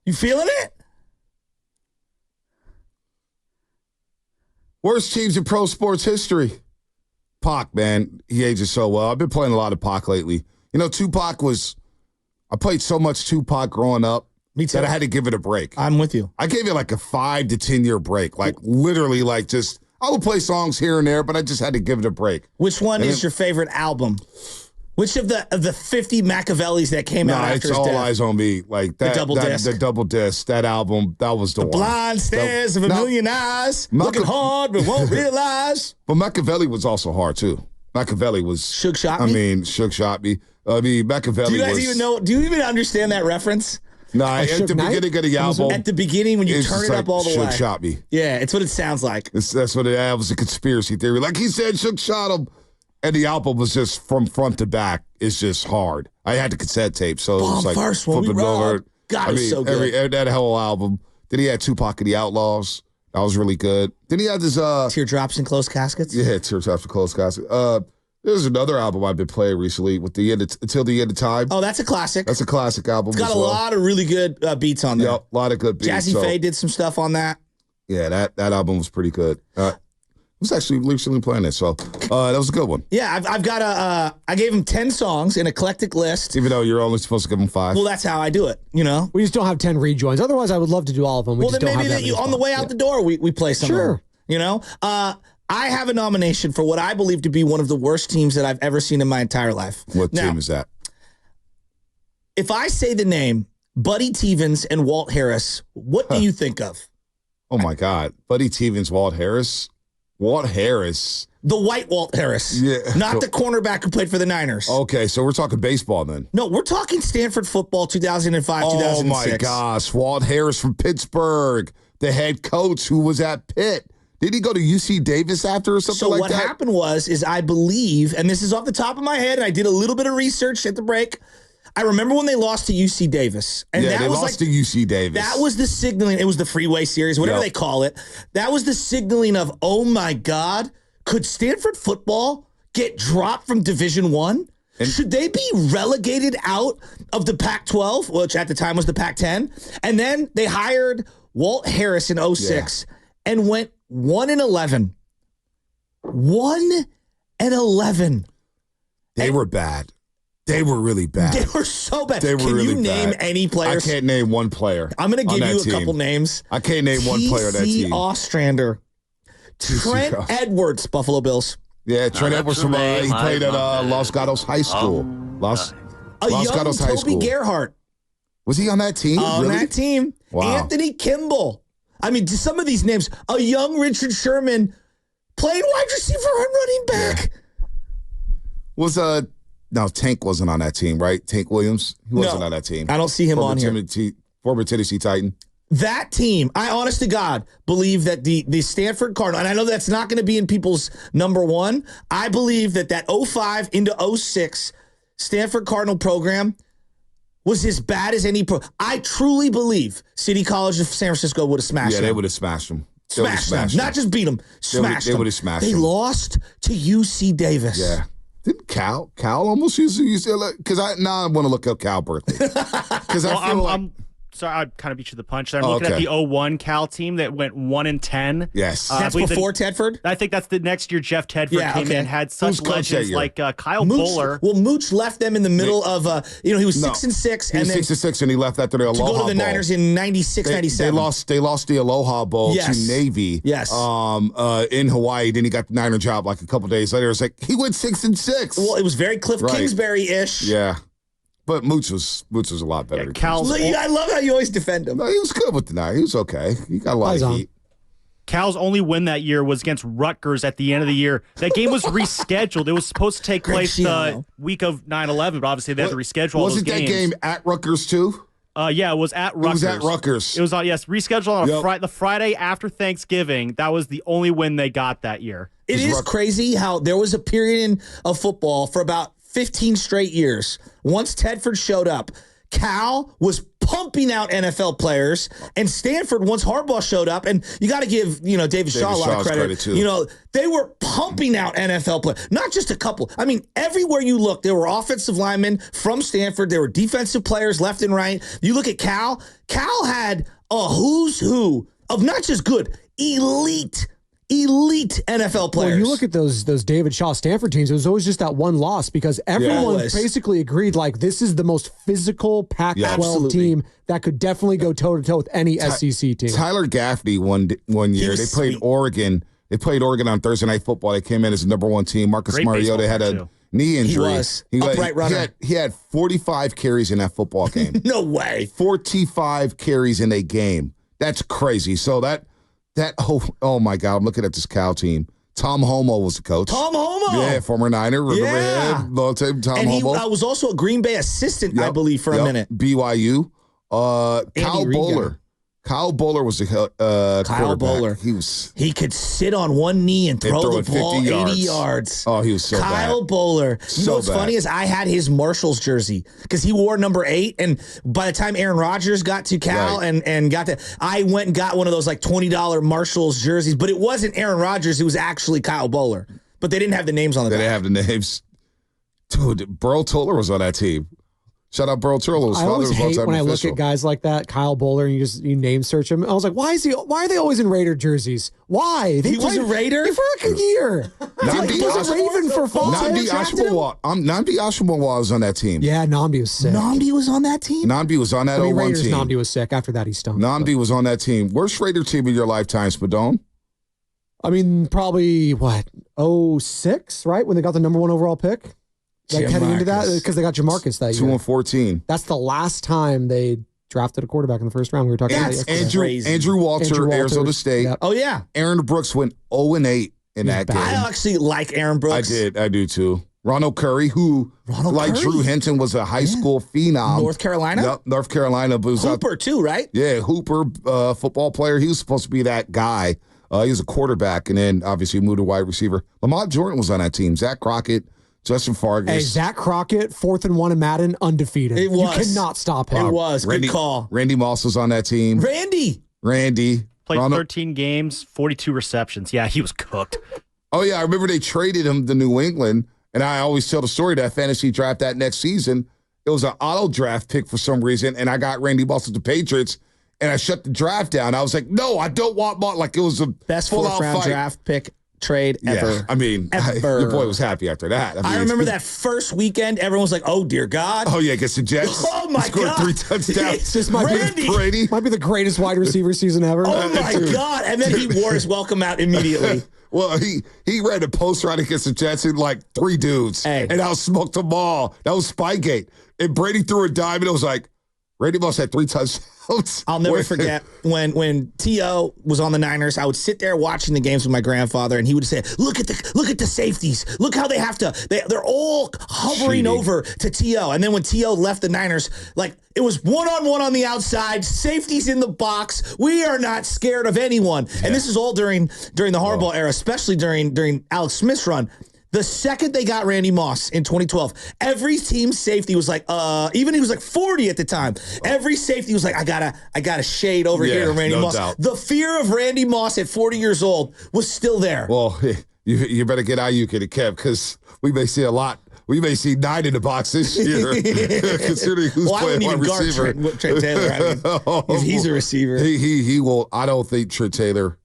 You feeling it? Worst teams in pro sports history. Pac, man. He ages so well. I've been playing a lot of Pac lately. You know, Tupac was... I played so much Tupac growing up. Me too. That I had to give it a break. I'm with you. I gave it like a 5 to 10 year break. Like literally like just... I would play songs here and there, but I just had to give it a break. Which one is your favorite album? Which of the 50 Machiavellis that came out after his it's All death? Eyes on Me. Like that, the double disc, that album, that was the one. Blind stares of a million eyes, looking hard but won't realize. But Machiavelli was also hard too. Machiavelli was Suge Shot Me. I mean, Suge Shot Me. I mean, Machiavelli. Do you guys even know? Do you even understand that reference? No, at the beginning of the album. At the beginning, when you turn it up all the way. Suge shot me. Yeah, it's what it sounds like. That's what it was, a conspiracy theory. Like he said, Suge shot him. And the album was just from front to back. It's just hard. I had the cassette tape, so it was like first one flipping over. God, it's so good. That whole album. Then he had Tupac and the Outlaws. That was really good. Then he had this... Teardrops and Closed Caskets? Yeah, Teardrops and Closed Caskets. There's another album I've been playing recently with Until the End of Time. Oh, that's a classic. That's a classic album. It's got a lot of really good beats on there. Yep, a lot of good beats. Jazzy Faye did some stuff on that. Yeah, that album was pretty good. I was actually recently playing it, so that was a good one. Yeah, I've got I gave him 10 songs, an eclectic list. Even though you're only supposed to give him 5. Well, that's how I do it, you know? We just don't have 10 rejoins. Otherwise, I would love to do all of them. Well, then maybe that on the way out the door, we play some of them, you know? I have a nomination for what I believe to be one of the worst teams that I've ever seen in my entire life. What team is that? If I say the name Buddy Tevens and Walt Harris, what do you think of? Oh, my God. Buddy Tevens, Walt Harris? Walt Harris. The white Walt Harris. Yeah. Not the cornerback who played for the Niners. Okay, so we're talking baseball then. No, we're talking Stanford football 2005, 2006. Oh, my gosh. Walt Harris from Pittsburgh, the head coach who was at Pitt. Did he go to UC Davis after or something like that? So what happened was I believe, and this is off the top of my head, and I did a little bit of research at the break. I remember when they lost to UC Davis. And yeah, they lost to UC Davis. That was the signaling. It was the Freeway Series, whatever they call it. That was the signaling of, oh, my God, could Stanford football get dropped from Division I? Should they be relegated out of the Pac-12, which at the time was the Pac-10? And then they hired Walt Harris in 06 and went 1-11. 1-11. They were bad. They were really bad. They were so bad. They were really Can you name bad. any players? I can't name one player. I'm going to give you a couple names. I can't name one player on that team. Ostrander. Trent Edwards, Buffalo Bills. Yeah, Trent Edwards from he played at Los Gatos High School. Los Gatos High School. Toby Gerhart. Was he on that team? On that team. Wow. Anthony Kimball. I mean, some of these names. A young Richard Sherman played wide receiver and running back. Yeah. No, Tank wasn't on that team, right? Tank Williams? He wasn't on that team. I don't see him on here. Former Tennessee Titan. That team, I honest to God believe that the Stanford Cardinal, and I know that's not going to be in people's number one, I believe that 05 into 06 Stanford Cardinal program was as bad as any pro. I truly believe City College of San Francisco would have smashed them. Yeah, they would have smashed them. Smashed them. Not just beat them, smashed them. They would have smashed them. They lost to UC Davis. Yeah. Didn't Cal almost use UCLA? Because I want to look up Cal birthday. Because I'm sorry, I kind of beat you to the punch there. I'm looking at the 01 Cal team that went 1-10. Yes. That's before Tedford? I think that's the next year Jeff Tedford came in and had such legends like Kyle Bowler. Well, Mooch left them in the middle of, he was 6-6. He was 6-6 and he left after the Aloha Bowl. To go to the Niners in 96, 97. They lost the Aloha Bowl to Navy. Yes. In Hawaii. Then he got the Niner job like a couple days later. It's like, he went 6-6. Well, it was very Cliff Kingsbury-ish. Yeah. But Mooch was a lot better. I love how you always defend him. No, he was good with the Niners. He was okay. He got a lot of heat. Cal's only win that year was against Rutgers at the end of the year. That game was rescheduled. It was supposed to take place the week of 9/11, but obviously they had to reschedule all those games. Wasn't that game at Rutgers too? Yeah, it was at Rutgers. It was at Rutgers. It was rescheduled on the Friday after Thanksgiving. That was the only win they got that year. It is crazy how there was a period of football for about 15 straight years. Once Tedford showed up, Cal was pumping out NFL players. And Stanford, once Harbaugh showed up, and you got to give David Shaw a lot of credit. Too. They were pumping out NFL players, not just a couple. I mean, everywhere you look, there were offensive linemen from Stanford. There were defensive players left and right. You look at Cal. Cal had a who's who of not just good, elite NFL players. Well, you look at those David Shaw Stanford teams, it was always just that one loss because everyone basically agreed like this is the most physical Pac-12 team that could definitely go toe-to-toe with any SEC team. Tyler Gaffney one year. They played Oregon. They played Oregon on Thursday Night Football. They came in as the number 1 team. Marcus Mariota had a knee injury. He had 45 carries in that football game. No way. 45 carries in a game. That's crazy. So oh my God, I'm looking at this Cal team. Tom Homo was the coach. Tom Homo. Yeah, former Niner. Tom Homo. I was also a Green Bay assistant, I believe, for a minute. BYU. Kyle Bowler. Kyle Bowler was the Kyle Bowler. He could sit on one knee and throw the ball 80 yards. Oh, he was so bad. Kyle Bowler. You know what's funny is I had his Marshall's jersey because he wore number 8. And by the time Aaron Rodgers got to Cal and got to, I went and got one of those like $20 Marshall's jerseys. But it wasn't Aaron Rodgers. It was actually Kyle Bowler. But they didn't have the names on the back. They didn't have the names. Dude, Burl Toller was on that team. Shout out Burl Turlow. I always hate when I look at guys like that, Kyle Bowler, and you name search him. I was like, why are they always in Raider jerseys? Why? He was a Raider for a year. He was a Raven for 5 Nnamdi Asomugha was on that team. Yeah, Nnamdi was sick. Nnamdi was on that team? Nnamdi was on that 01 Raiders, team. Nnamdi was sick. After that, he stunk. Nnamdi was on that team. Worst Raider team in your lifetime, Spadone? I mean, probably, 06, right? When they got the number 1 overall pick? Like heading into that because they got Jamarcus that year. 2-14. That's the last time they drafted a quarterback in the first round. We were talking about yesterday. Andrew Walter, Arizona State. Yep. Oh yeah, Aaron Brooks went 0-8 in that game. I actually like Aaron Brooks. I do too. Ronald Curry, who Drew Hinton was a high school phenom. North Carolina. Yep, North Carolina. But Hooper too, right? Yeah, Hooper, football player. He was supposed to be that guy. He was a quarterback, and then obviously moved to wide receiver. Lamont Jordan was on that team. Zach Crockett. Justin Fargas. Hey, Zach Crockett, 4th and 1 in Madden, undefeated. It was. You cannot stop him. It was. Good call. Randy Moss was on that team. Randy. Played 13 games, 42 receptions. Yeah, he was cooked. Oh, yeah. I remember they traded him to New England, and I always tell the story that fantasy draft that next season. It was an auto draft pick for some reason, and I got Randy Moss with the Patriots, and I shut the draft down. I was like, no, I don't want Moss. Like, it was a best 4th-round draft pick trade ever. Yeah, I mean, your boy was happy after that. I remember that first weekend, everyone was like, oh, dear God. Oh, yeah, against the Jets. Oh, my scored God. 3 touchdowns. This might be the greatest wide receiver season ever. Oh, my God. And then he wore his welcome out immediately. Well, he ran a post right against the Jets and like 3 dudes. Hey. And I smoked them all. That was Spygate. And Brady threw a dime, and it was like, Randy Moss had 3 touchdowns. I'll never forget when T.O. was on the Niners. I would sit there watching the games with my grandfather, and he would say, "Look at the safeties. Look how they have to. They're all hovering over to T.O." And then when T.O. left the Niners, like it was 1-on-1 on the outside, safeties in the box. We are not scared of anyone. Yeah. And this is all during the Harbaugh era, especially during Alex Smith's run. The second they got Randy Moss in 2012, every team safety was like, even he was like 40 at the time. Every safety was like, I gotta shade over here to Randy Moss. Doubt. The fear of Randy Moss at 40 years old was still there. Well, you better get Ayuk and Kev because we may see a lot. We may see 9 in the box this year, considering who's playing wide receiver. Trent Taylor. I mean, he's a receiver. He will. I don't think Trent Taylor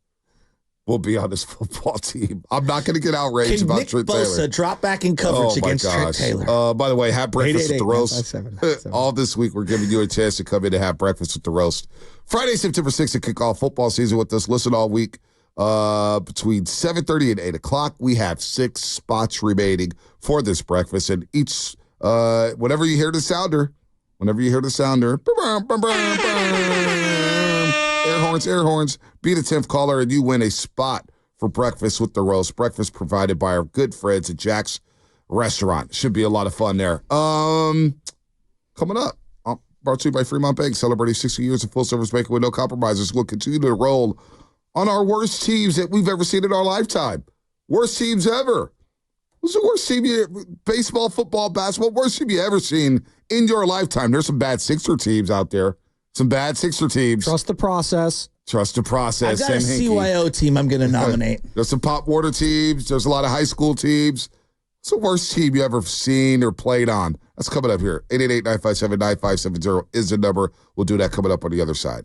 will be on this football team. I'm not going to get outraged about Trent Taylor. Can Nick Bosa drop back in coverage against Trent Taylor? By the way, have breakfast with the roast. All this week, we're giving you a chance to come in and have breakfast with the roast. Friday, September 6th, to kick off football season with us. Listen all week between 7:30 and 8 o'clock. We have 6 spots remaining for this breakfast. And each, whenever you hear the sounder, air horns, be the 10th caller, and you win a spot for breakfast with the roast. Breakfast provided by our good friends at Jack's Restaurant. Should be a lot of fun there. Coming up, brought to you by Fremont Bank, celebrating 60 years of full-service banking with no compromises. We'll continue to roll on our worst teams that we've ever seen in our lifetime. Worst teams ever. What's the worst team baseball, football, basketball, worst team you ever seen in your lifetime? There's some bad Sixer teams out there. Some bad Sixer teams. Trust the process. Trust the process. I've got a CYO team I'm going to nominate. There's some Pop Warner teams. There's a lot of high school teams. What's the worst team you ever seen or played on? That's coming up here. 888-957-9570 is the number. We'll do that coming up on the other side.